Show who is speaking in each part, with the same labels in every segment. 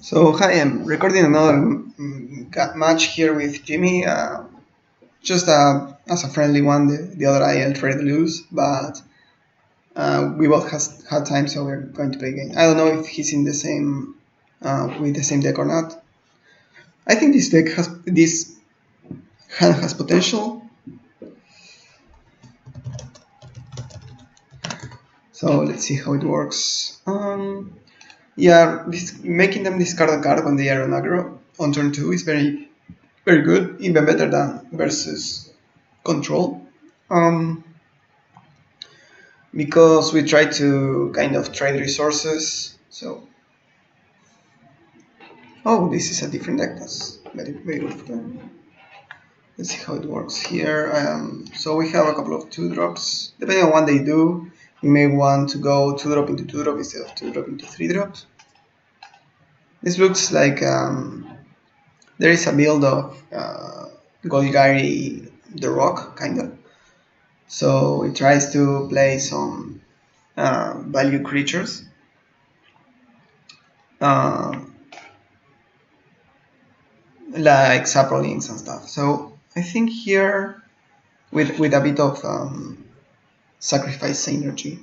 Speaker 1: So hi, I'm recording another match here with Jimmy. Just as a friendly one. The other I'll try to lose, but we both has had time, so we're going to play again. I don't know if he's in the same with the same deck or not. I think this hand has potential. So let's see how it works. Yeah, making them discard a card when they are on aggro on turn 2 is very good, even better than versus control. Because we try to kind of trade resources. So, oh, this is a different deck. That's very good for them. Let's see how it works here. So we have a couple of 2-drops. Depending on what they do, we may want to go 2-drop into 2-drop instead of 2-drop into 3-drop. This looks like there is a build of Golgari the Rock, kind of. So it tries to play some value creatures. Like saplings and stuff. So I think here with a bit of sacrifice synergy.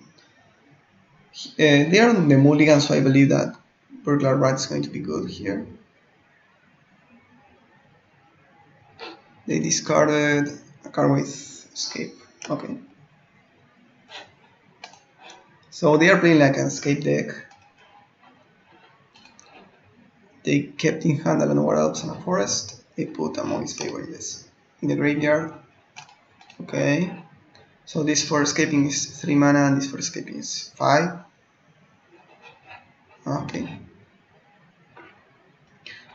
Speaker 1: They are on the mulligan, so I believe that Burglar Rat is going to be good here. They discarded a card with Escape. Okay. So they are playing like an Escape deck. They kept in hand, I don't know what else, on a forest. They put a Moist Favor in the graveyard. Okay. So this for escaping is 3 mana and this for escaping is 5. Okay.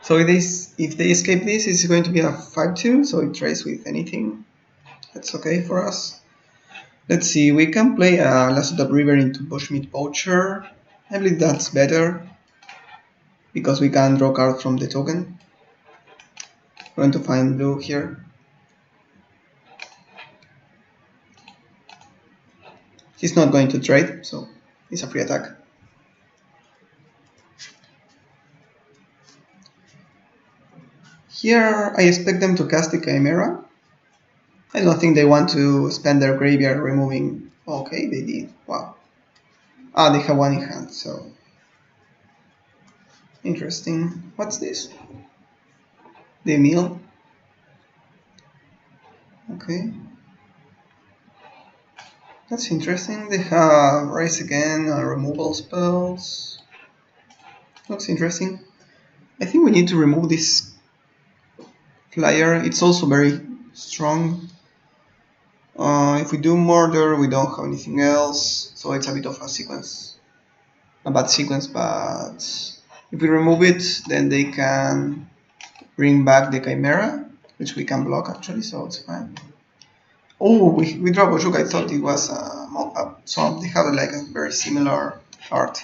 Speaker 1: So if they escape this, it's going to be a 5/2, so it trades with anything. That's okay for us. Let's see, we can play Lasso the River into Bushmeat Poacher. I believe that's better, because we can draw cards from the token. We're going to find blue here. He's not going to trade, so it's a free attack. Here, I expect them to cast the Chimera. I don't think they want to spend their graveyard removing... Okay, they did. Wow. Ah, they have one in hand, so... Interesting. What's this? The mill. Okay. That's interesting. They have Rise Again, removal spells. Looks interesting. I think we need to remove this flyer. It's also very strong. If we do murder, we don't have anything else, so it's a bit of a sequence. A bad sequence, but if we remove it, then they can bring back the Chimera, which we can block actually, so it's fine. Oh, we draw Bojuka. I thought it was so they have like a very similar art.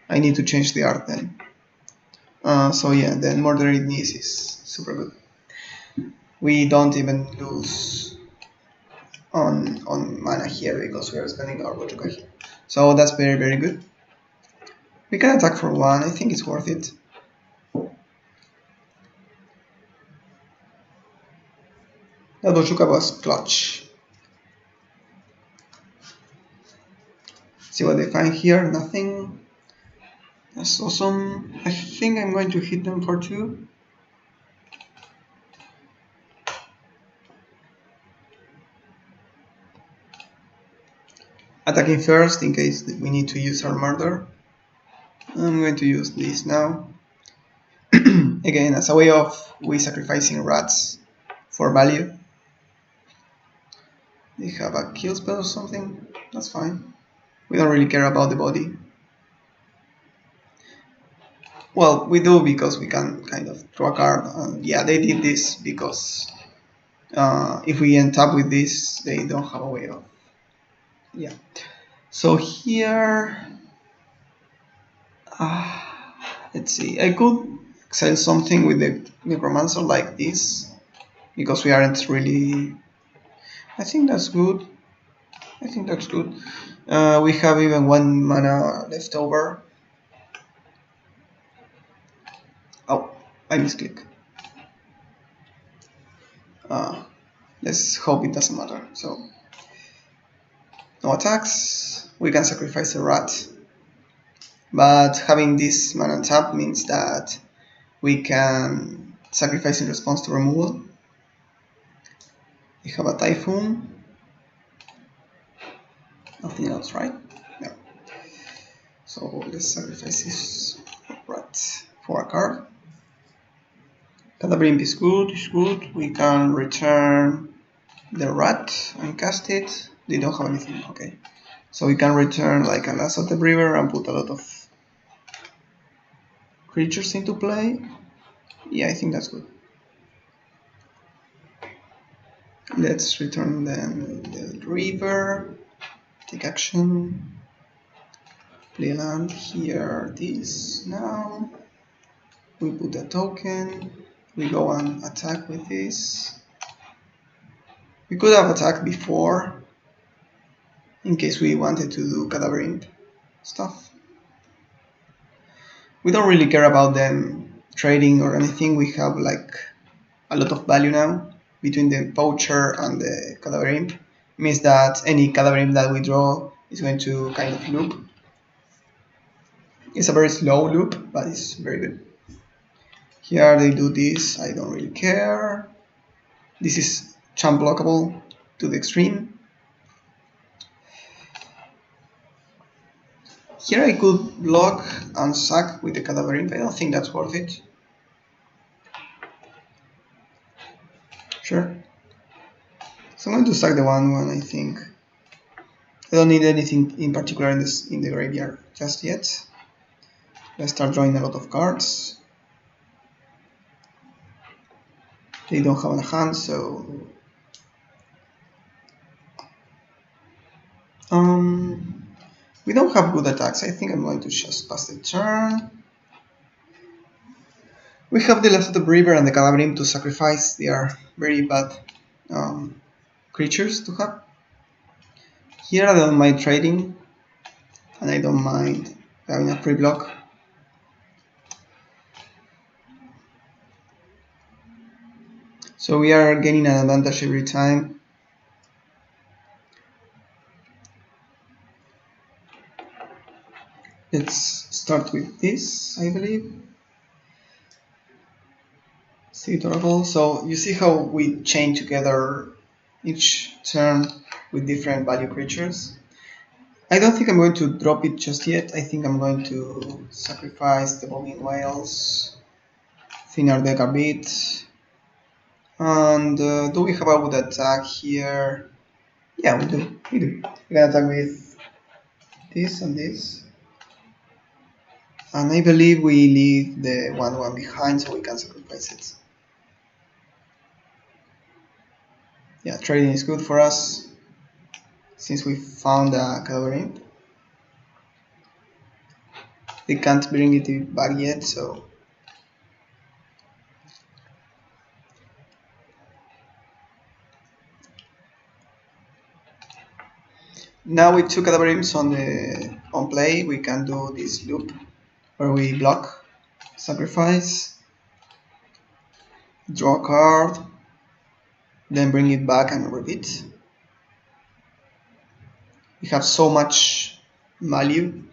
Speaker 1: I need to change the art then. So yeah, then Murder in Knees is super good. We don't even lose on mana here because we are spending our Bojuka here. So that's very good. We can attack for 1. I think it's worth it. That Bojuka was clutch. See what they find here. Nothing. That's awesome. I think I'm going to hit them for 2. Attacking first in case we need to use our murder. I'm going to use this now. Again, as a way of we sacrificing rats for value. They have a kill spell or something. That's fine. We don't really care about the body. Well, we do because we can kind of draw a card. Yeah, they did this because if we end up with this, they don't have a way of. Yeah. So here, let's see. I could exile something with the Necromancer like this because we aren't really. I think that's good. We have even 1 mana left over. I misclick. Let's hope it doesn't matter. So, no attacks. We can sacrifice a rat. But having this mana tap means that we can sacrifice in response to removal. We have a Typhoon. Nothing else, right? No. So let's sacrifice this rat for a card. Cadabrimp is good, We can return the rat and cast it. They don't have anything, okay. So we can return like a Last of the River and put a lot of creatures into play. Yeah, I think that's good. Let's return then the river, take action, play land here, this now. We put a token, we go and attack with this. We could have attacked before, in case we wanted to do Cadabrimp stuff. We don't really care about them trading or anything, we have like a lot of value now between the poacher and the Cadabrimp. It means that any Cadabrimp that we draw is going to kind of loop. It's a very slow loop, but it's very good. Here they do this, I don't really care. This is champ blockable to the extreme. Here I could block and sack with the Cadabrimp. I don't think that's worth it. Sure. So I'm going to sack the 1/1, I think. I don't need anything in particular in the graveyard just yet. Let's start drawing a lot of cards. They don't have a hand, so we don't have good attacks. I think I'm going to just pass the turn. We have the Last of the River and the Cadabrimp to sacrifice. They are very bad creatures to have. Here I don't mind trading, and I don't mind having a free block. So we are gaining an advantage every time. Let's start with this, I believe. See Oracle. So you see how we chain together each turn with different value creatures. I don't think I'm going to drop it just yet. I think I'm going to sacrifice the Bogging Whales, thin our deck a bit. And do we have a good attack here? Yeah, we do. We can attack with this and this. And I believe we leave the 1/1 behind so we can sacrifice it. Yeah, trading is good for us since we found a Cadabrimp. They can't bring it back yet, so now with 2 Cadabrimps on play, we can do this loop where we block, sacrifice, draw a card, then bring it back and repeat. We have so much value.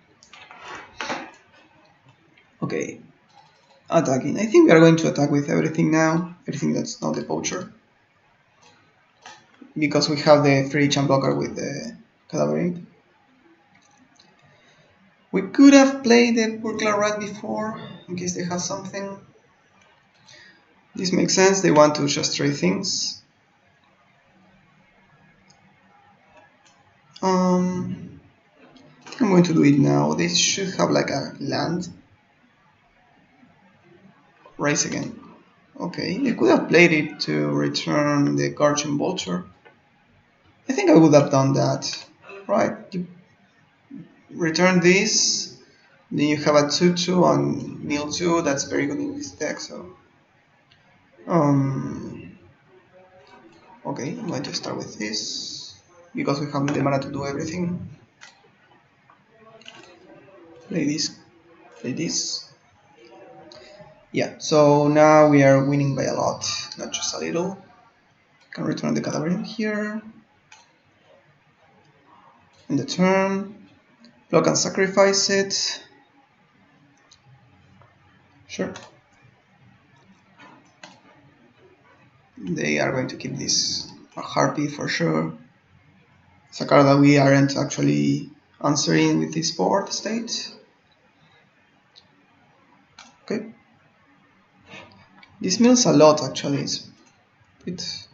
Speaker 1: Okay, attacking. I think we are going to attack with everything now, everything that's not the poacher, because we have the free champ blocker with the Cadabrimp. We could have played the Burglar Rat before, in case they have something. This makes sense, they want to just trade things. I think I'm going to do it now. They should have like a land. Raise again. Okay, they could have played it to return the Guardian Vulture. I think I would have done that. Right, you return this, then you have a 2/2 on mill 2, that's very good in this deck, so okay, I'm going to start with this because we have the mana to do everything. Play this, play this. Yeah, so now we are winning by a lot, not just a little. Can return the cadaver in here. In the turn, block and sacrifice it. Sure. They are going to keep this a harpy for sure. It's a card that we aren't actually answering with this board state. Okay. This mills a lot actually. It's a bit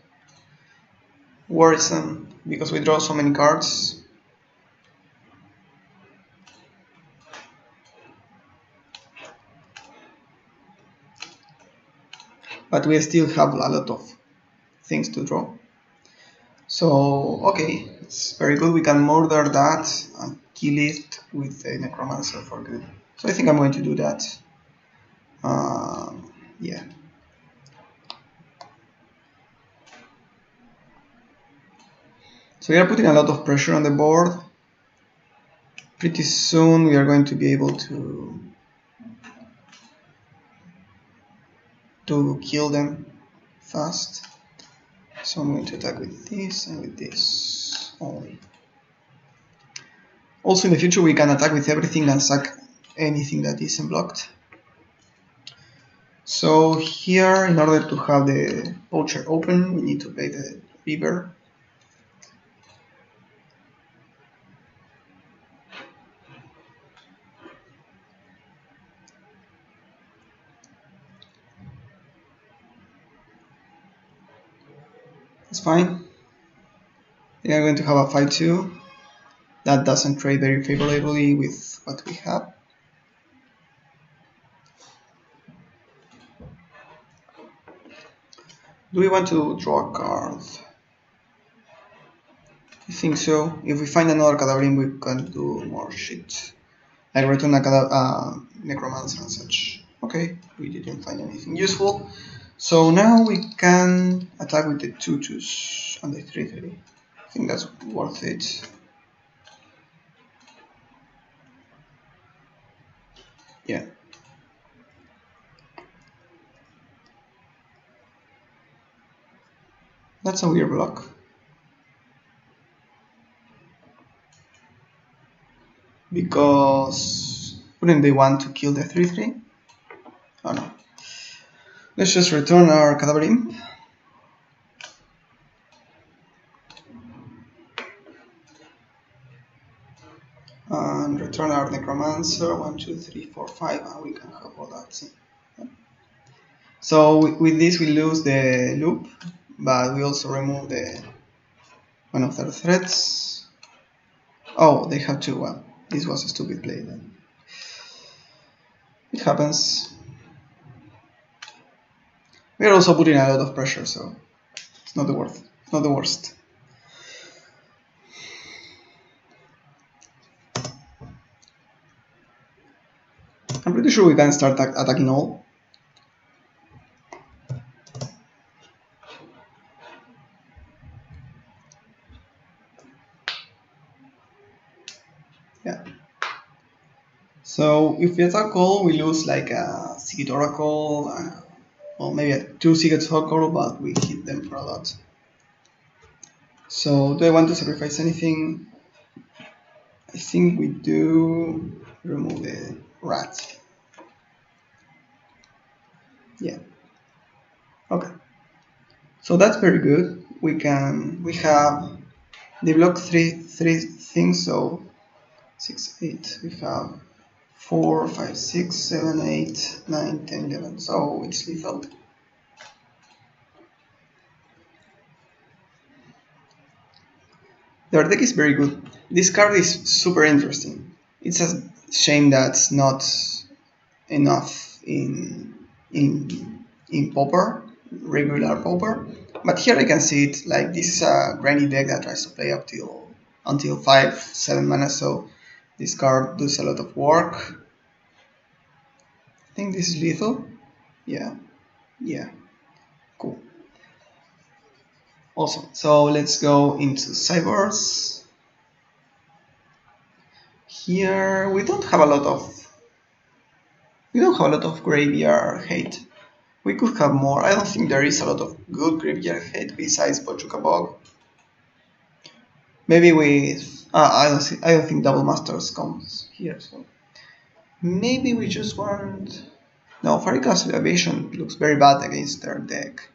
Speaker 1: worrisome because we draw so many cards. But we still have a lot of things to draw. So, okay, it's very good. We can murder that and kill it with a necromancer for good. So I think I'm going to do that. Yeah. So we are putting a lot of pressure on the board. Pretty soon we are going to be able to kill them fast. So I'm going to attack with this and with this only. Also in the future we can attack with everything and sack anything that isn't blocked. So here, in order to have the poacher open, we need to play the river. It's fine. They are going to have a 5-2. That doesn't trade very favorably with what we have. Do we want to draw a card? I think so. If we find another Cadaverin, we can do more shit. Like return a Necromancer and such. Okay, we didn't find anything useful. So now we can attack with the 2/2s and the 3/3. I think that's worth it. Yeah. That's a weird block. Because wouldn't they want to kill the 3/3? Oh no. Let's just return our Cadaver Imp. And return our Necromancer. 1, 2, 3, 4, 5, and we can have all that. So with this we lose the loop, but we also remove the one of their threats. Oh, they have two. Well, this was a stupid play then. It happens. We are also putting a lot of pressure, so it's not the worst. Not the worst. I'm pretty sure we can start attacking all. Yeah. So if we attack all, we lose like a Psychic Oracle, well maybe a 2 Psychic Oracle, but we hit them for a lot. So do I want to sacrifice anything? I think we do. Remove the rat. Yeah. Okay. So that's very good. We have they block three things, so 6, 8. We have 4, 5, 6, 7, 8, 9, 10, 11. So it's lethal. Their deck is very good. This card is super interesting. It's a shame that's not enough in pauper, regular pauper. But here I can see it like this is a grindy deck that tries to play up until 5, 7 mana. So this card does a lot of work. I think this is lethal. Yeah, cool. Awesome. So let's go into Cybers. Here we don't have a lot of We don't have a lot of graveyard hate. We could have more. I don't think there is a lot of good graveyard hate besides Bojuka Bog. Maybe with I don't think Double Masters comes here, so maybe we just want. No, Fairy Castle Evasion looks very bad against their deck.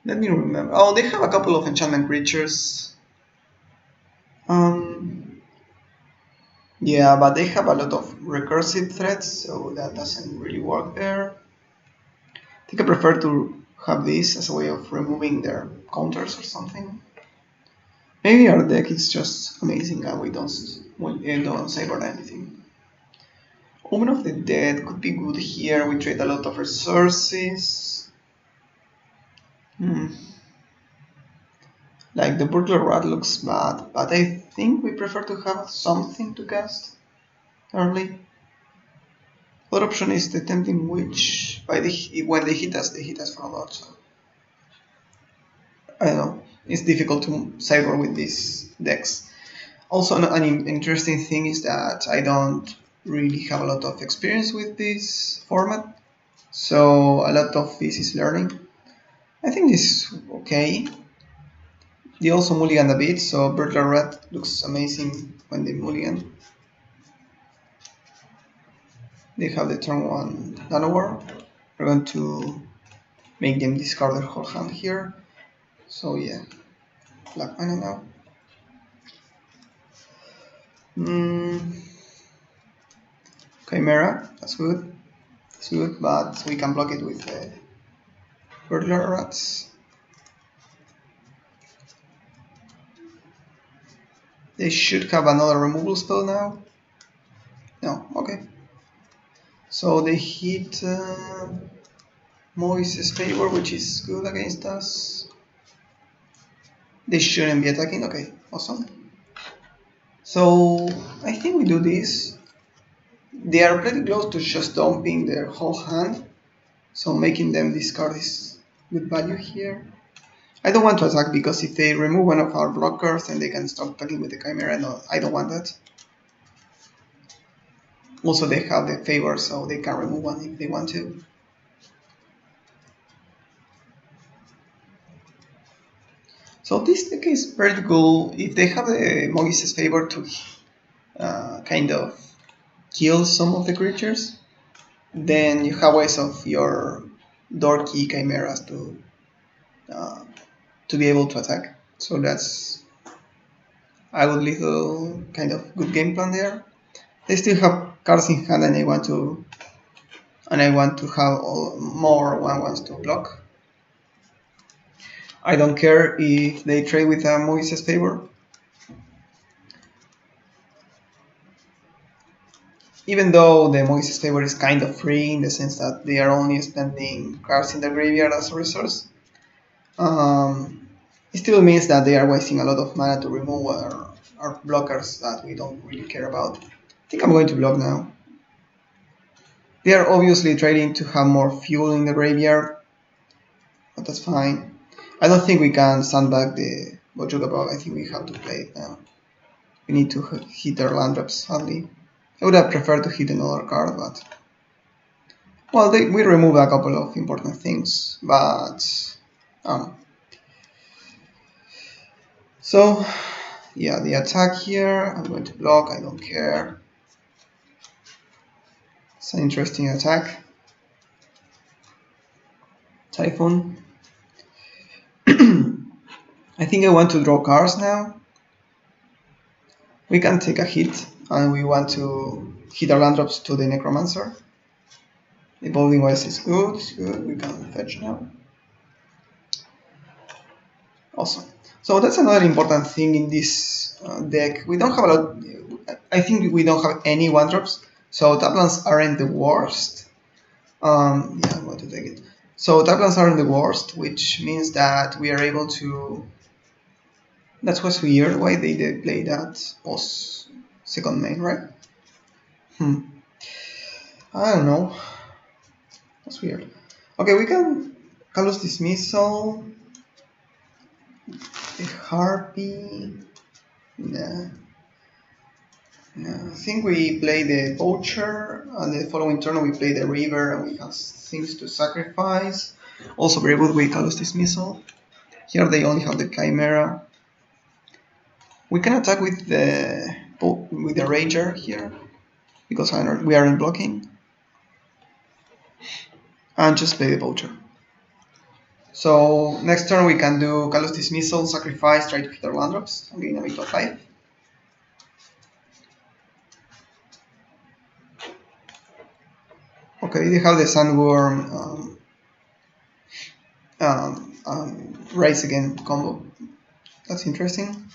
Speaker 1: Let me remember. Oh, they have a couple of enchantment creatures. Yeah, but they have a lot of recursive threats, so that doesn't really work there. I think I prefer to have this as a way of removing their counters or something. Maybe our deck is just amazing and we don't savor anything. Omen of the Dead could be good here. We trade a lot of resources. Like the Burglar Rat looks bad, but I think we prefer to have something to cast early. Other option is the Tempting Witch. When they hit us for a lot. So I don't know. It's difficult to cyber with these decks. Also, an interesting thing is that I don't really have a lot of experience with this format, so a lot of this is learning. I think this is okay. They also mulligan a bit, so Burglar Rat looks amazing when they mulligan. They have the turn 1 Nanowar. We're going to make them discard their whole hand here. So yeah, black mana now. Chimera, that's good. It's good, but we can block it with the Burglar Rats. They should have another removal spell now. No, okay. So they hit Moise's Favor, which is good against us. They shouldn't be attacking. Okay, awesome. So I think we do this. They are pretty close to just dumping their whole hand, so making them discard is good value here. I don't want to attack because if they remove one of our blockers, then they can start attacking with the Chimera. No, I don't want that. Also, they have the Favor, so they can remove one if they want to. So this deck is pretty cool. If they have the Moise's Favor to kind of kill some of the creatures, then you have ways of your dorky chimeras to be able to attack. So that's a good little kind of good game plan there. They still have cards in hand, and I want to have more 1/1s to block. I don't care if they trade with a Moise's Favor. Even though the Moise's Favor is kind of free in the sense that they are only spending cards in the graveyard as a resource, it still means that they are wasting a lot of mana to remove our blockers that we don't really care about. I think I'm going to block now. They are obviously trading to have more fuel in the graveyard, but that's fine. I don't think we can sandbag the Bojuka Bog. I think we have to play it now. We need to hit their land drops, sadly. I would have preferred to hit another card, but... Well, we remove a couple of important things, but... So, yeah, the attack here, I'm going to block, I don't care. It's an interesting attack. Typhoon. I think I want to draw cards now. We can take a hit, and we want to hit our land drops to the Necromancer. Evolving West is good, we can fetch now. Awesome. So that's another important thing in this deck. We don't have a lot. I think we don't have any 1-drops, so taplands aren't the worst. Yeah, I'm going to take it. So taplands aren't the worst, which means that we are able to. That was weird. Why they did play that post second main, right? I don't know. That's weird. Okay, we can Callous Dismissal. The Harpy. Nah. I think we play the poacher, and the following turn we play the river, and we have things to sacrifice. Also very good with Callous Dismissal. Here they only have the Chimera. We can attack with the Rager here, because we aren't blocking. And just play the poacher. So next turn we can do Callous Dismissal, sacrifice, try to hit our land drops, and gain a bit of life. Okay, they have the Sandworm Rise Again combo. That's interesting.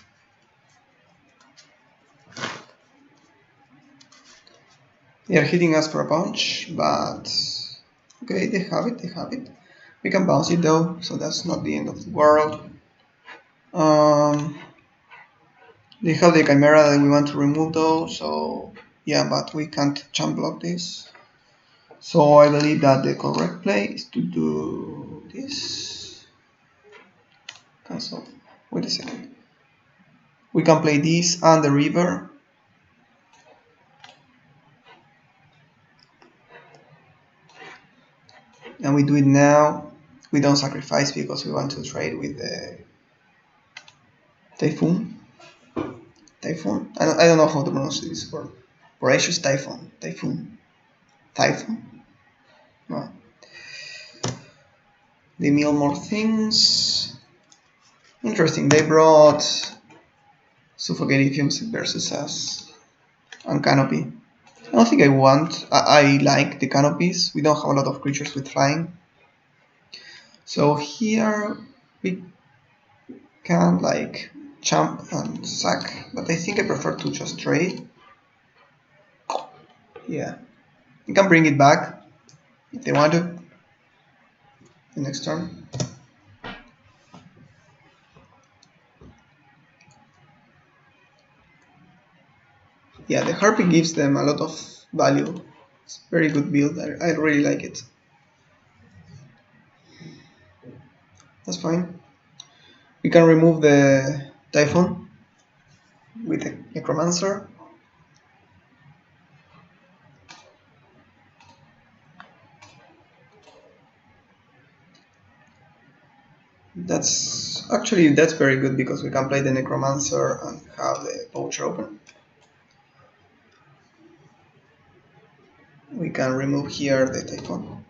Speaker 1: They are hitting us for a punch, but okay, they have it. We can bounce it though, so that's not the end of the world. They have the Chimera that we want to remove though, so yeah, but we can't jump block this. So I believe that the correct play is to do this. Cancel. Wait a second. We can play this and the river. And we do it now. We don't sacrifice because we want to trade with the Typhoon. Typhoon? I don't know how to pronounce this word. Voracious Typhoon. Typhoon. No. They mill more things. Interesting. They brought Suffocating Fumes versus us and Canopy. I don't think I want. I like the canopies. We don't have a lot of creatures with flying. So here we can like jump and sack, but I think I prefer to just trade. Yeah, you can bring it back if they want to the next turn. Yeah, the Harpy gives them a lot of value. It's a very good build. I really like it. That's fine. We can remove the Typhoon with the Necromancer. That's very good because we can play the Necromancer and have the Poacher open. We can remove here the Typhoon.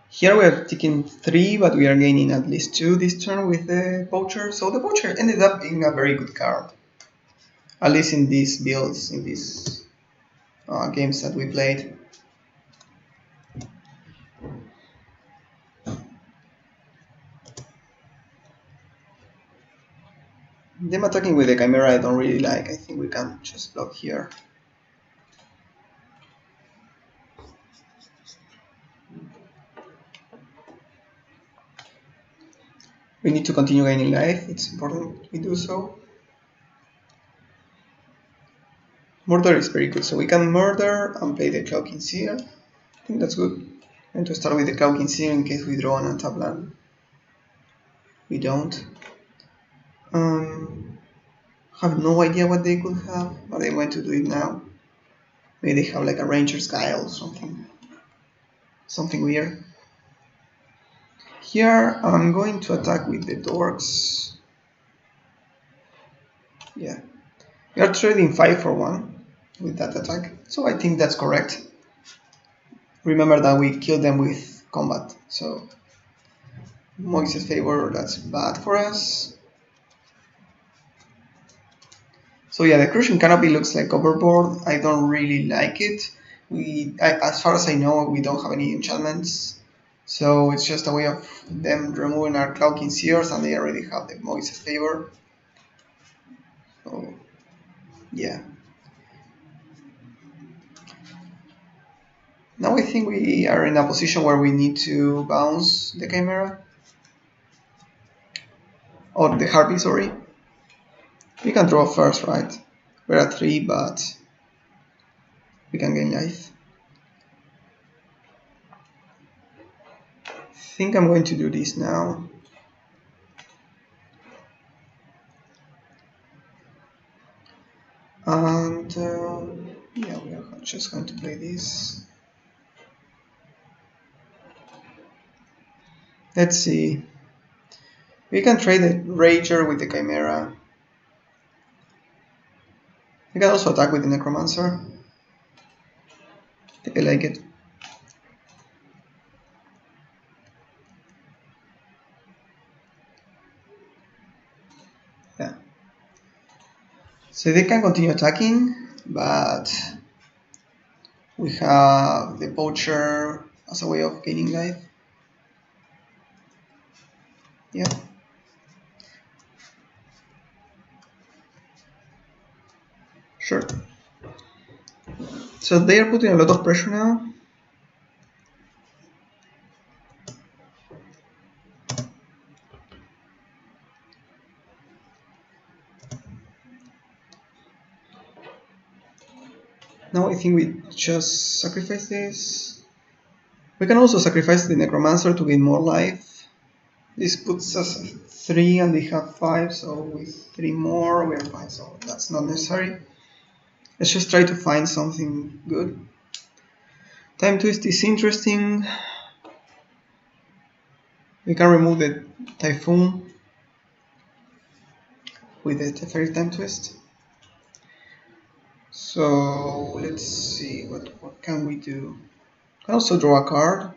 Speaker 1: Here we are taking 3, but we are gaining at least 2 this turn with the Poacher. So the Poacher ended up being a very good card. At least in these builds, in these games that we played. Them attacking with the Chimera I don't really like. I think we can just block here. We need to continue gaining life. It's important we do so. Murder is very good, so we can murder and play the Cloaking Seer. I think that's good. And to start with the Cloaking Seer in case we draw an untap land. We don't. Have no idea what they could have, but I'm going to do it now. Maybe they have like a Ranger's Guile or something. Something weird. Here I'm going to attack with the Dorks. Yeah. We are trading 5 for 1 with that attack, so I think that's correct. Remember that we killed them with combat, so Moise's Favor, that's bad for us. So yeah, the Crushing Canopy looks like overboard. I don't really like it. As far as I know, we don't have any enchantments, so it's just a way of them removing our Cloaking Seers, and they already have the Moise's Favor. So yeah. Now I think we are in a position where we need to bounce the Chimera. Or the Harpy, sorry. We can draw first, right? We're at 3, but we can gain life. I think I'm going to do this now. And yeah, we are just going to play this. Let's see. We can trade the Rager with the Chimera. We can also attack with the Necromancer. I think I like it. Yeah. So they can continue attacking, but we have the Poacher as a way of gaining life. Yeah. Sure. So they are putting a lot of pressure now. Now I think we just sacrifice this. We can also sacrifice the Necromancer to gain more life. This puts us at 3 and they have 5, so with 3 more we are fine, so that's not necessary. Let's just try to find something good. Time Twist is interesting. We can remove the Typhoon with the Teferi Time Twist. So let's see, what can we do? We can also draw a card.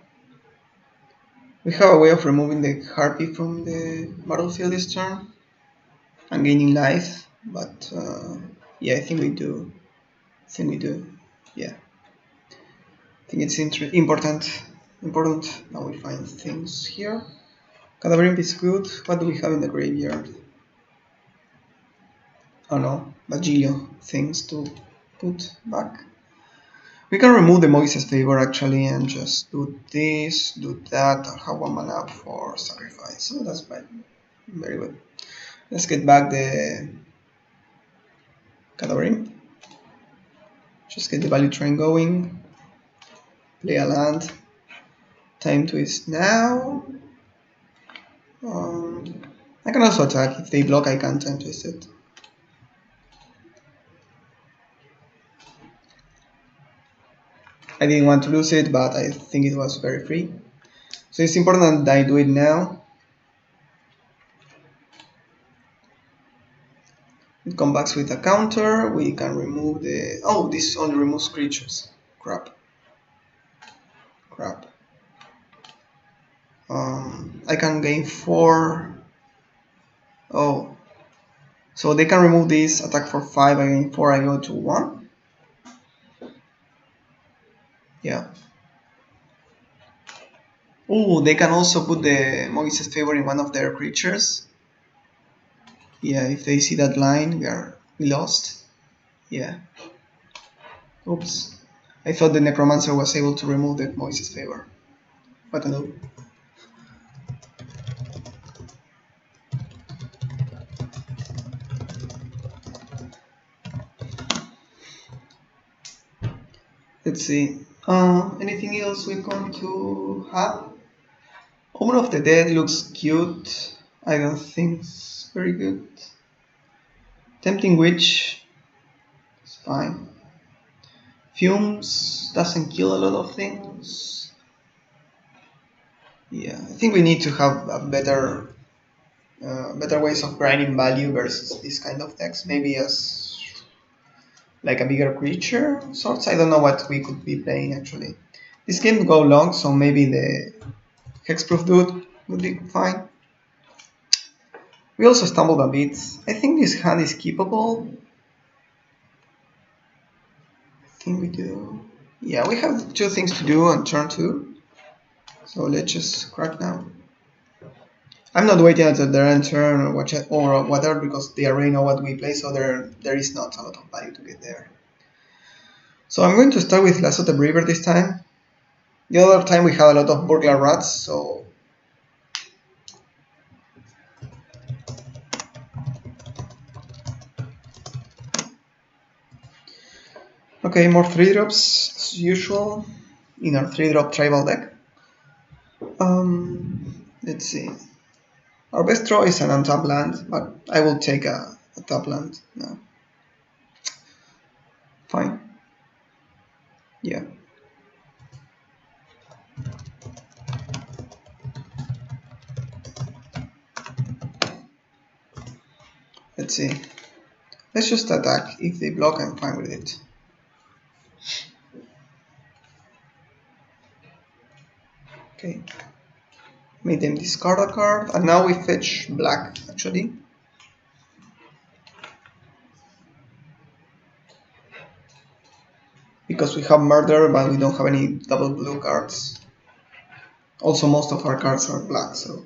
Speaker 1: We have a way of removing the Harpy from the battlefield this turn and gaining life, but yeah, I think we do. Yeah. I think it's important. Now we find things here. Cadaver is good. What do we have in the graveyard? Oh no, Bagilio things to put back. We can remove the Moises favor actually and just do this, do that, and have 1 mana up for sacrifice. So that's fine. Very good. Let's get back the Cadaver. Just get the value train going. Play a land. Time Twist now. I can also attack. If they block, I can Time Twist it. I didn't want to lose it, but I think it was very free. So it's important that I do it now. It comes back with a counter. We can remove the... Oh, this only removes creatures. Crap. I can gain 4. Oh. So they can remove this, attack for 5, I gain 4, I go to 1. Yeah. Oh, they can also put the Moises favor in one of their creatures. Yeah, if they see that line, we lost. Yeah. Oops. I thought the Necromancer was able to remove the Moises favor. What a noob. Let's see. Anything else we're going to have? Omen of the Dead looks cute. I don't think it's very good. Tempting Witch is fine. Fumes doesn't kill a lot of things. Yeah, I think we need to have a better ways of grinding value versus this kind of decks. Maybe as like a bigger creature sorts. I don't know what we could be playing actually. This game go long, so maybe the Hexproof dude would be fine. We also stumbled a bit. I think this hand is keepable. I think we do. Yeah, we have 2 things to do on turn 2. So let's just crack now. I'm not waiting until their end turn or whatever because they already know what we play, so there is not a lot of value to get there. So I'm going to start with Lasso the Braver this time. The other time we had a lot of Burglar Rats, so... Okay, more 3-drops as usual in our 3-drop tribal deck. Let's see. Our best draw is an untapped land, but I will take a tap land now. Yeah. Let's see. Let's just attack. If they block, I'm fine with it. Okay. Made them discard a card, and now we fetch black, actually. Because we have murder, but we don't have any double blue cards. Also, most of our cards are black, so...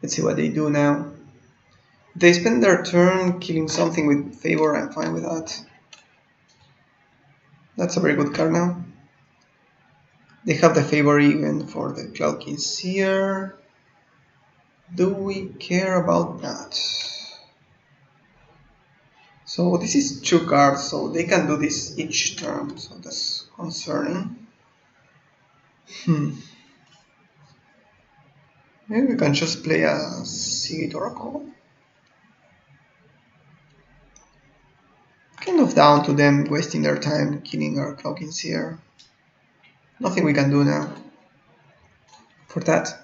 Speaker 1: Let's see what they do now. If they spend their turn killing something with favor, I'm fine with that. That's a very good card now. They have the favor even for the Cloud King's here. Do we care about that? So this is 2 cards, so they can do this each turn, so that's concerning. Maybe we can just play a Seagate Oracle. Kind of down to them wasting their time killing our Cloud King's here. Nothing we can do now for that.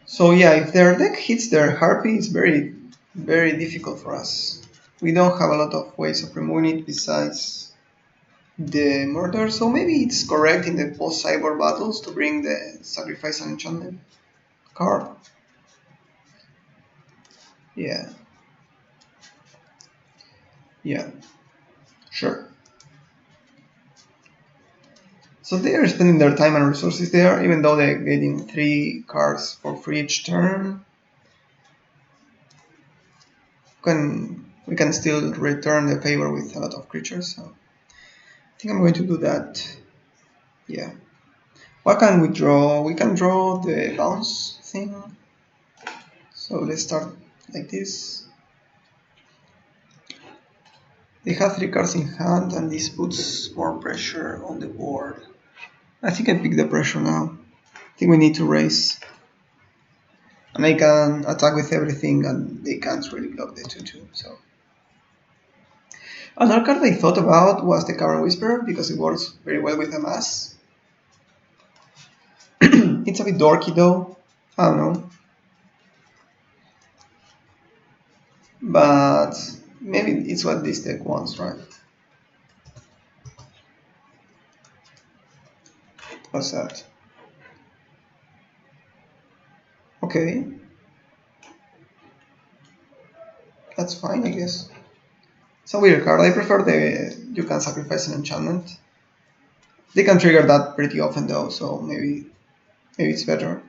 Speaker 1: So yeah, if their deck hits their Harpy, it's very, very difficult for us. We don't have a lot of ways of removing it besides the murder, so maybe it's correct in the post-cyber battles to bring the Sacrifice and Enchantment card. Yeah. Yeah. Sure. So they are spending their time and resources there, even though they're getting 3 cards for free each turn. We can still return the favor with a lot of creatures, so I think I'm going to do that. Yeah. What can we draw? We can draw the bounce thing. So let's start like this. They have 3 cards in hand, and this puts more pressure on the board. I think I pick the pressure now. I think we need to raise. And I can attack with everything, and they can't really block the 2/2. So another card I thought about was the Cavern Whisperer, because it works very well with a mass. It's a bit dorky though. I don't know. But maybe it's what this deck wants, right? What's that? Okay. That's fine, I guess. It's a weird card. I prefer the you can sacrifice an enchantment. They can trigger that pretty often though, so maybe it's better.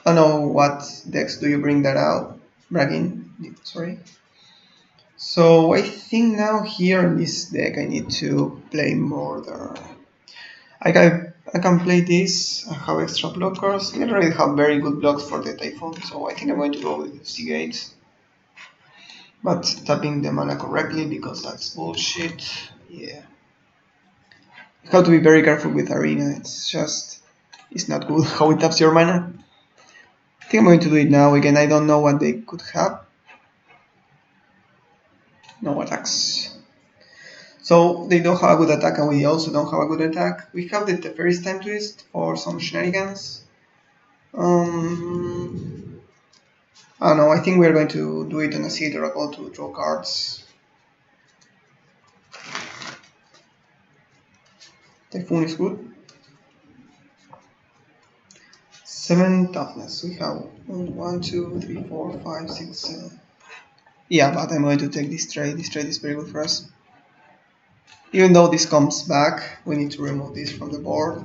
Speaker 1: I don't know what decks do you bring that out. Bragging, sorry. So I think now here in this deck I need to play Murder. I can play this, I have extra blockers. I already have very good blocks for the Typhoon, so I think I'm going to go with Seagate. But tapping the mana correctly, because that's bullshit. Yeah. You have to be very careful with Arena, it's not good how it taps your mana. I think I'm going to do it now. Again, I don't know what they could have. No attacks. So they don't have a good attack, and we also don't have a good attack. We have the Teferi's Time Twist for some shenanigans. I don't know, I think we're going to do it on a Seed Oracle to draw cards. Typhoon is good. 7 toughness. We have 1, 2, 3, 4, 5, 6, 7. Yeah, but I'm going to take this trade. This trade is very good for us. Even though this comes back, we need to remove this from the board.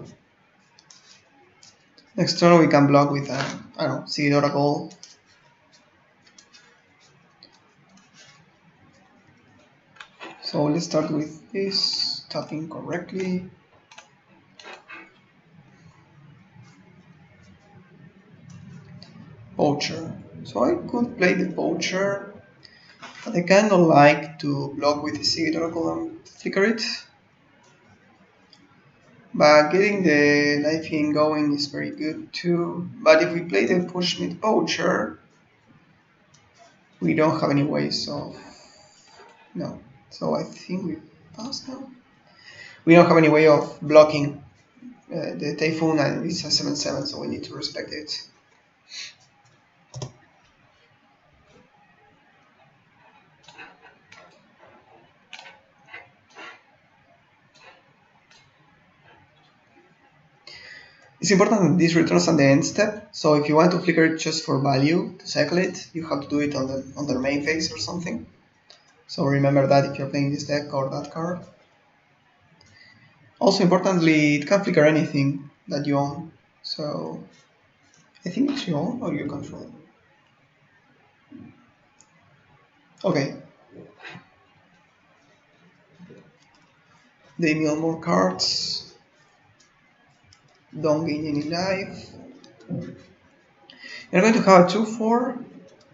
Speaker 1: Next turn we can block with I don't know, Seed Oracle. So let's start with this, tapping correctly. Poacher. So I could play the Poacher, but I kind of like to block with the Seed Oracle and flicker it. But getting the life in going is very good too. But if we play the Pushmit Poacher, we don't have any ways of No. So I think we pass now. We don't have any way of blocking the Typhoon, and it's a 7/7, so we need to respect it. It's important that this returns at the end step, so if you want to flicker it just for value to cycle it, you have to do it on the main phase or something. So remember that if you're playing this deck or that card. Also importantly, it can flicker anything that you own. So I think it's you own or you control. Okay. They mill more cards. Don't gain any life. You're going to have a 2/4,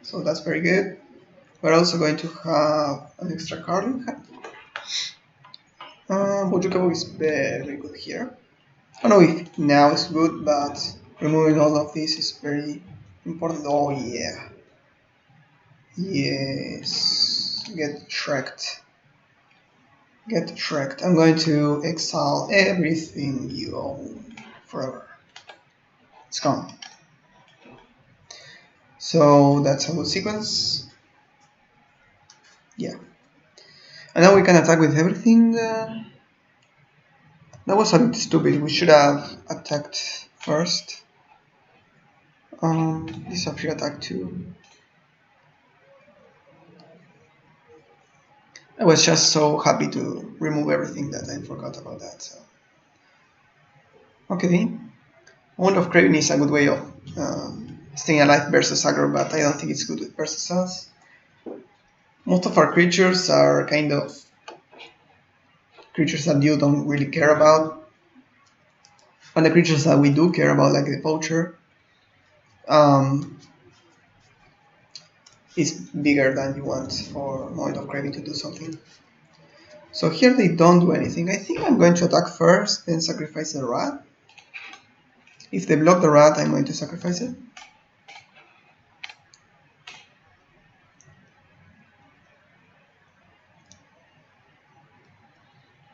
Speaker 1: so that's very good. We're also going to have an extra card in hand. Bojukabo is very good here. I don't know if now is good, but removing all of this is very important. Oh yeah. Yes. Get Shreked. Get Shreked. I'm going to exile everything you own forever. It's gone. So that's a good sequence. Yeah. And now we can attack with everything. That was a bit stupid. We should have attacked first. This is a free attack too. I was just so happy to remove everything that I forgot about that. So. Okay. Wound of Craving is a good way of staying alive versus aggro, but I don't think it's good versus us. Most of our creatures are kind of creatures that you don't really care about. And the creatures that we do care about, like the Poacher, is bigger than you want for Moment of Craving to do something. So here they don't do anything. I think I'm going to attack first, then sacrifice the rat. If they block the rat, I'm going to sacrifice it.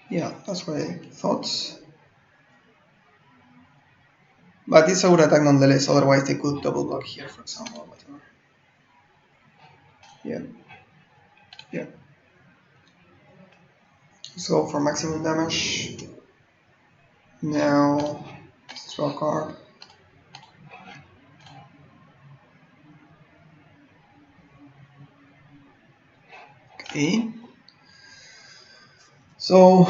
Speaker 1: Yeah, that's what I thought. But it's a good attack nonetheless, otherwise they could double block here, for example, or whatever. Yeah. Yeah. Let's go for maximum damage. Now, let's draw a card. Okay. So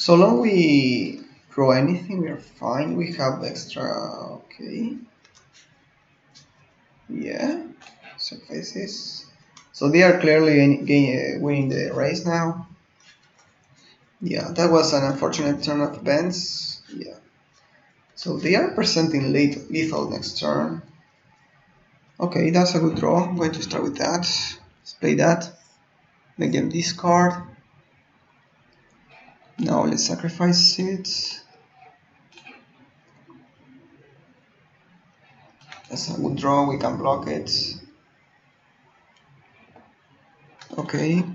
Speaker 1: long we draw anything, we are fine. We have extra. Okay. Yeah. Surfaces. So they are clearly winning the race now. Yeah, that was an unfortunate turn of events. Yeah. So they are presenting lethal next turn. Okay, that's a good draw. I'm going to start with that. Let's play that. Make them discard. Now let's sacrifice it. That's a good draw. We can block it. Okay.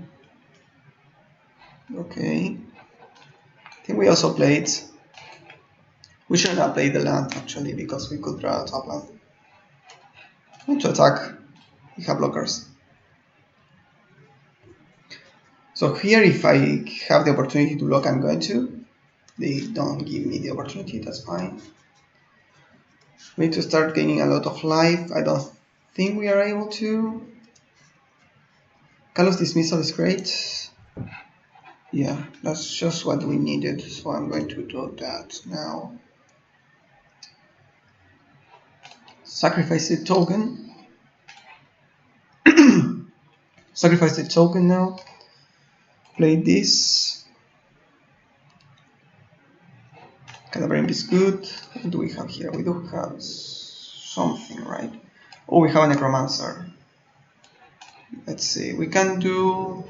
Speaker 1: Okay. I think we also played. We shouldn't have played the land actually because we could draw a top land. I'm going to attack. We have blockers. So here, if I have the opportunity to block, I'm going to. They don't give me the opportunity, that's fine. We need to start gaining a lot of life. I don't think we are able to. Callous Dismissal is great. Yeah, that's just what we needed, so I'm going to do that now. Sacrifice the token. Sacrifice the token now. Play this. Cadaverine is good. What do we have here? We do have something, right? Oh, we have a Necromancer. Let's see. We can do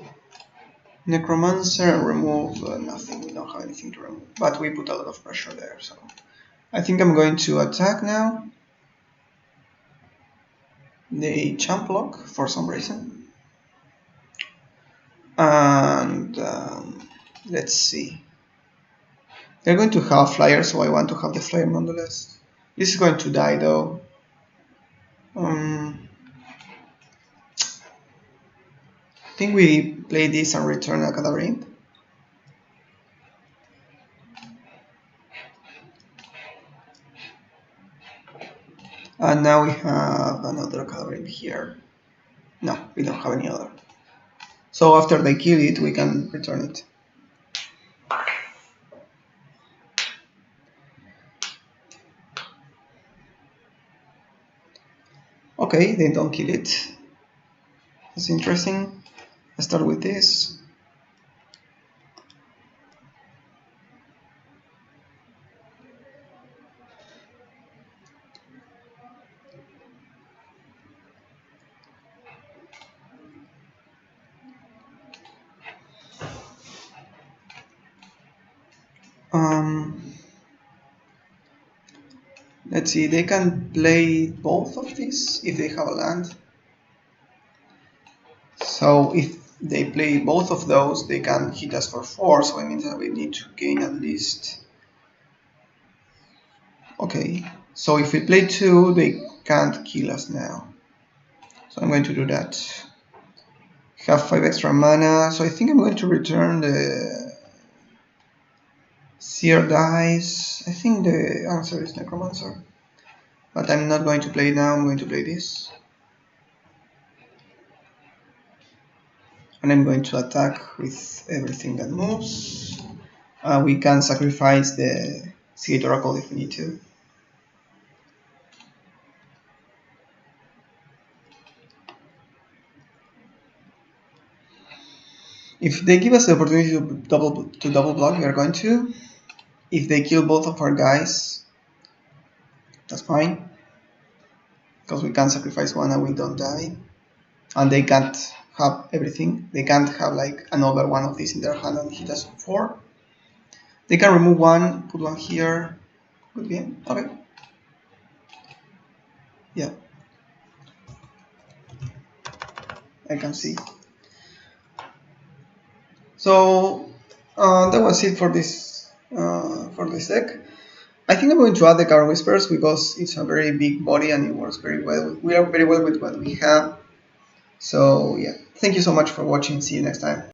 Speaker 1: Necromancer and remove nothing. We don't have anything to remove. But we put a lot of pressure there, so I think I'm going to attack now. They champ block for some reason. And let's see. They're going to have flyer, so I want to have the flyer nonetheless. This is going to die though. I think we play this and return a Cadaver Imp. And now we have another Cadaver Imp here. No, we don't have any other. So after they kill it, we can return it. Okay, they don't kill it. That's interesting. Let's start with this. Let's see, they can play both of these if they have a land. So if they play both of those, they can hit us for 4, so it means that we need to gain at least... Okay, so if we play 2, they can't kill us now. So I'm going to do that. Have 5 extra mana, so I think I'm going to return the Seer Dice. I think the answer is Necromancer. But I'm not going to play it now, I'm going to play this. And I'm going to attack with everything that moves. We can sacrifice the Seagate Oracle if we need to. If they give us the opportunity to double block, we are going to. If they kill both of our guys, that's fine, because we can sacrifice one and we don't die. And they can't have everything. They can't have like another one of these in their hand and hit us for 4. They can remove one, put one here. Good game. Okay. Yeah. I can see. So that was it for this deck. I think I'm going to add the Cavern Whispers because it's a very big body and it works very well. We are very well with what we have. So yeah, thank you so much for watching. See you next time.